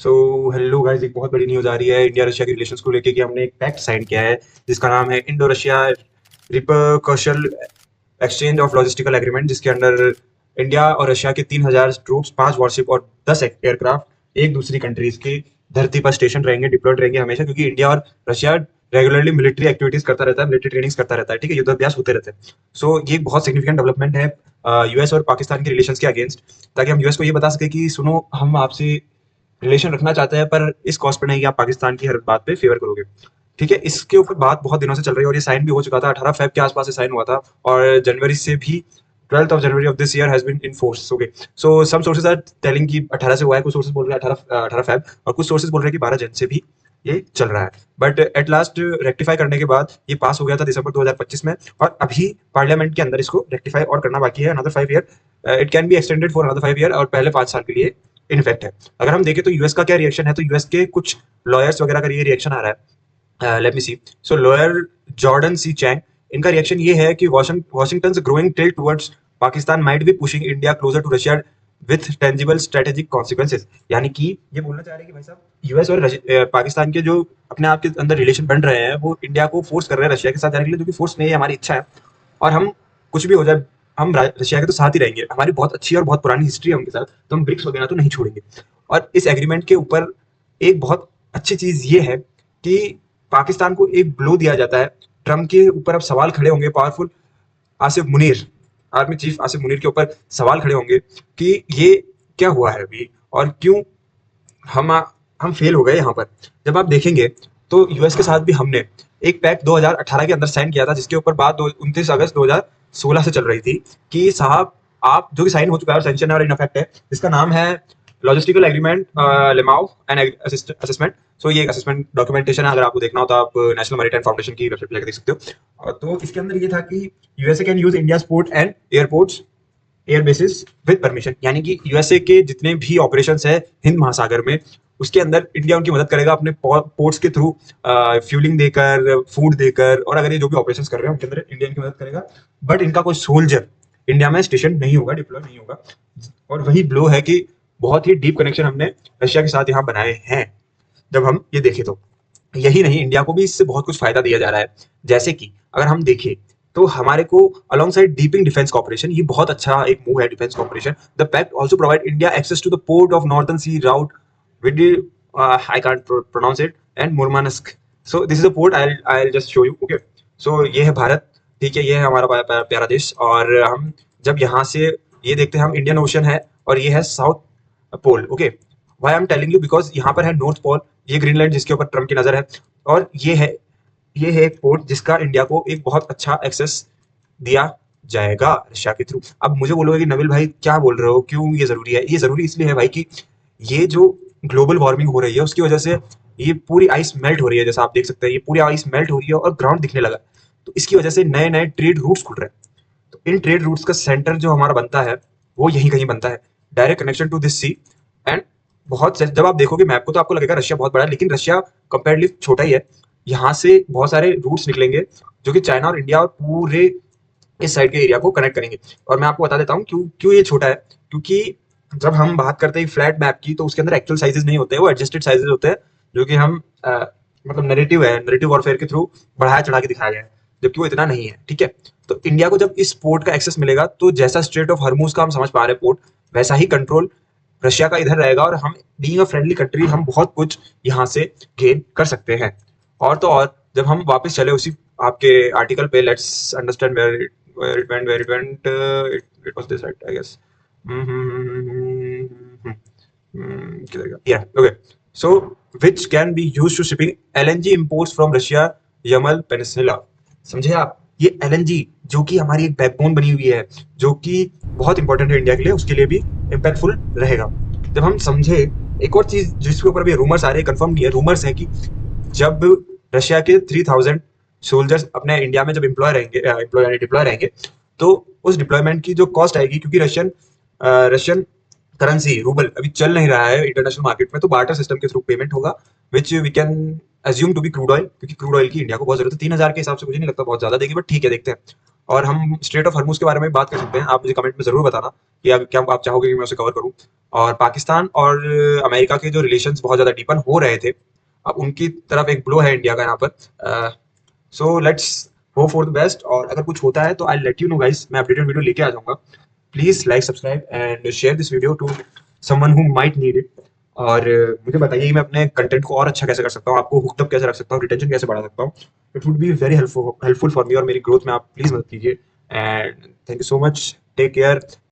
So hello guys, एक बहुत बड़ी न्यूज़ आ रही है इंडिया रशिया के रिलेशंस को लेके कि हमने एक पैक्ट साइन किया है जिसका नाम है Indo Russia reciprocal exchange of logistical agreement, जिसके अंडर इंडिया और रशिया के 3,000 ट्रूप्स, 5 वॉरशिप और 10 एयरक्राफ्ट एक दूसरी कंट्रीज की धरती पर स्टेशन रहेंगे, डिप्लॉयड रहेंगे हमेशा, क्योंकि इंडिया और रशिया रेगुलरली मिलिट्री एक्टिविटीज करता रहता है, मिलिट्री ट्रेनिंग्स करता रहता है, ठीक है, युद्धाभ्यास होते रहते हैं। सो ये एक बहुत सिग्निफिकेंट डेवलपमेंट है यूएस और पाकिस्तान के रिलेशंस के अगेंस्ट, ताकि हम यूएस को ये बता सके कि सुनो, हम आपसे रिलेशन रखना चाहते हैं, पर इस कॉस्ट पे नहीं कि आप पाकिस्तान की हर बात पे फेवर करोगे। ठीक है, इसके ऊपर बात बहुत दिनों से चल रही है और ये साइन भी हो चुका था, 18 फेब के आसपास से साइन हुआ था और जनवरी से भी 12th of January of this year has been in force. Okay, so some sources are telling कि 18 से हुआ है, कुछ सोर्सेज बोल रहे हैं 18 फेब, और कुछ सोर्सेज बोल रहे हैं कि 12 जन से भी ये चल रहा है। बट एट लास्ट रेक्टिफाई करने के बाद ये पास हो गया था दिसंबर 2025 में, और अभी पार्लियामेंट के अंदर इसको रेक्टिफाई और करना बाकी है। Another 5 year it can be extended for another 5 year, और पहले 5 साल के लिए इनफेक्ट है। अगर हम देखें तो यूएस का क्या रिएक्शन है, तो यूएस के कुछ लॉयर्स वगैरह का ये रिएक्शन आ रहा है। Let me see. So lawyer Jordan C Chang, इनका रिएक्शन ये है कि Washington growing tilt towards Pakistan might be pushing India closer to Russia with tangible strategic consequences. यानी कि ये बोलना चाह रहे हैं कि भाई साहब, यूएस और पाकिस्तान के जो अपने आप के अंदर रिलेशन बन रहे हैं, वो इंडिया को फोर्स कर रहे हैं रशिया के साथ जाने के लिए, जो कि फोर्स नहीं है, हमारी इच्छा है। और हम कुछ भी हो जाए, हम रशिया के तो साथ ही रहेंगे, हमारी बहुत अच्छी और बहुत पुरानी हिस्ट्री है उनके साथ, तो हम ब्रिक्स वगैरह तो नहीं छोड़ेंगे। और इस एग्रीमेंट के ऊपर एक बहुत अच्छी चीज ये है कि पाकिस्तान को एक ब्लो दिया जाता है। ट्रम्प के ऊपर अब सवाल खड़े होंगे, powerful Asif Munir, army chief Asif Munir के ऊपर सवाल खड़े होंगे कि ये क्या हुआ है अभी, और क्यों हम हम फेल हो गए यहाँ पर। जब आप देखेंगे तो यूएस के साथ भी हमने एक पैक्ट 2018 के अंदर साइन किया था, जिसके ऊपर बात 29 अगस्त 2016 से चल रही थी कि साहब, आप जो कि साइन हो चुका है और सैंक्शन है और इन इफेक्ट है, जिसका नाम है लॉजिस्टिकल एग्रीमेंट लेमाओ एंड असेसमेंट। सो ये एक असेसमेंट डॉक्यूमेंटेशन है, अगर आपको देखना हो तो आप नेशनल मैरीटाइम फाउंडेशन की वेबसाइट पर जाकर देख सकते हो। तो इसके अंदर ये था कि USA can use India port and airports air bases with permission, यानी कि यूएसए के जितने भी ऑपरेशंस है हिंद महासागर में, उसके अंदर इंडिया उनकी मदद करेगा अपने पोर्ट्स के थ्रू, फ्यूलिंग देकर, फूड देकर, और अगर ये जो भी ऑपरेशंस कर रहे हैं उनके अंदर इंडिया इनकी मदद करेगा। बट इनका कोई सोल्जर इंडिया में स्टेशन नहीं होगा, डिप्लॉय नहीं होगा। और वही ब्लो है कि बहुत ही डीप कनेक्शन हमने रशिया के साथ यहाँ बनाए हैं। जब हम ये देखें तो यही नहीं, इंडिया को भी इससे बहुत कुछ फायदा दिया जा रहा है। जैसे कि अगर हम देखें तो हमारे को alongside deepening defence cooperation, ये बहुत अच्छा एक मूव है defence cooperation. The pact also provide India access to the port of northern sea route with I can't pronounce it and Murmansk. So this is a port, I just show you. Okay, so ये है भारत, ठीक है, ये है हमारा प्यारा देश। और हम जब यहाँ से ये देखते हैं, हम इंडियन ओशन है और ये है south pole. Okay, why I am telling you, because यहाँ पर है नॉर्थ पोल, ये ग्रीनलैंड जिसके ऊपर ट्रम्प की नजर है, और ये है एक पोर्ट जिसका इंडिया को एक बहुत अच्छा एक्सेस दिया जाएगा रशिया के थ्रू। अब मुझे बोलोगे कि नविल भाई क्या बोल रहे हो, क्यों ये जरूरी है? ये जरूरी इसलिए है भाई कि ये जो ग्लोबल वार्मिंग हो रही है उसकी वजह से ये पूरी आइस मेल्ट हो रही है, जैसा आप देख सकते हैं, ये पूरी आइस मेल्ट हो रही है और ग्राउंड दिखने लगा। तो इसकी वजह से नए नए ट्रेड रूट्स खुल रहे हैं। तो इन ट्रेड रूट्स का सेंटर जो हमारा बनता है वो यहीं कहीं बनता है, direct connection to this sea. And जब आप देखोगे मैप को तो आपको लगेगा रशिया बहुत बड़ा है, लेकिन रशिया कंपेरेटिवली छोटा ही है। यहाँ से बहुत सारे रूट्स निकलेंगे जो कि चाइना और इंडिया और पूरे इस साइड के एरिया को कनेक्ट करेंगे। और मैं आपको बता देता हूँ क्यों क्यों ये छोटा है, क्योंकि जब हम बात करते हैं फ्लैट मैप की, तो उसके अंदर एक्चुअल साइजेस नहीं होते हैं, वो एडजस्टेड साइजेस होते हैं, जो कि हम मतलब नैरेटिव है, नैरेटिव वॉरफेयर के थ्रू बढ़ाया चढ़ा के दिखाया गया है, जबकि वो इतना नहीं है। ठीक है, तो इंडिया को जब इस पोर्ट का एक्सेस मिलेगा, तो जैसा स्ट्रेट ऑफ हरमूज का हम समझ पा रहे हैं पोर्ट, वैसा ही कंट्रोल रशिया का इधर रहेगा, और हम बीइंग अ फ्रेंडली कंट्री हम बहुत कुछ यहाँ से गेन कर सकते हैं। और तो और जब हम वापस चले उसी आपके आर्टिकल पे, let's understand where it went, it was this right I guess. किधर गया? या okay, so which can be used to shipping LNG imports from Russia Yamal peninsula. समझे आप? ये एलएनजी जो कि हमारी एक बैकबोन बनी हुई है, जो कि बहुत इंपॉर्टेंट है इंडिया के लिए, उसके लिए भी इम्पैक्टफुल रहेगा। जब हम समझे, एक और चीज जिसके ऊपर अभी रूमर्स आ रहे हैं, कंफर्म नहीं है, रूमर्स है कि जब रशिया के 3000 सोल्जर्स अपने इंडिया में जब डिप्लॉय रहेंगे, तो उस डिप्लॉयमेंट की जो कॉस्ट आएगी, क्योंकि रशियन करेंसी रूबल अभी चल नहीं रहा है इंटरनेशनल मार्केट में, तो बार्टर सिस्टम के थ्रू पेमेंट होगा, which we can assume to be crude oil, क्योंकि क्रूड ऑयल की इंडिया को बहुत जरूरत है। 3,000 के हिसाब से मुझे नहीं लगता बहुत ज्यादा देगी, बट ठीक है, देखते हैं। और हम स्ट्रेट ऑफ हर्मुज के बारे में बात कर सकते हैं। आप मुझे कमेंट में ज़रूर बताना कि क्या आप चाहोगे कि मैं उसे कवर करूँ। और पाकिस्तान और अमेरिका के जो रिलेशंस बहुत ज़्यादा डीपन हो रहे थे, अब उनकी तरफ एक ब्लो है इंडिया का यहाँ पर। So let's hope for the best, और अगर कुछ होता है तो I let you know guys, मैं अपडेटेड वीडियो लेके आ जाऊँगा। Please like, subscribe and share this video to someone who might need it. और मुझे बताइए कि मैं अपने कंटेंट को और अच्छा कैसे कर सकता हूँ, आपको हुक्ड अप कैसे रख सकता हूँ, रिटेंशन कैसे बढ़ा सकता हूँ। It would be very helpful for me, और मेरी ग्रोथ में आप प्लीज़ मदद कीजिए। And thank you so much, take care.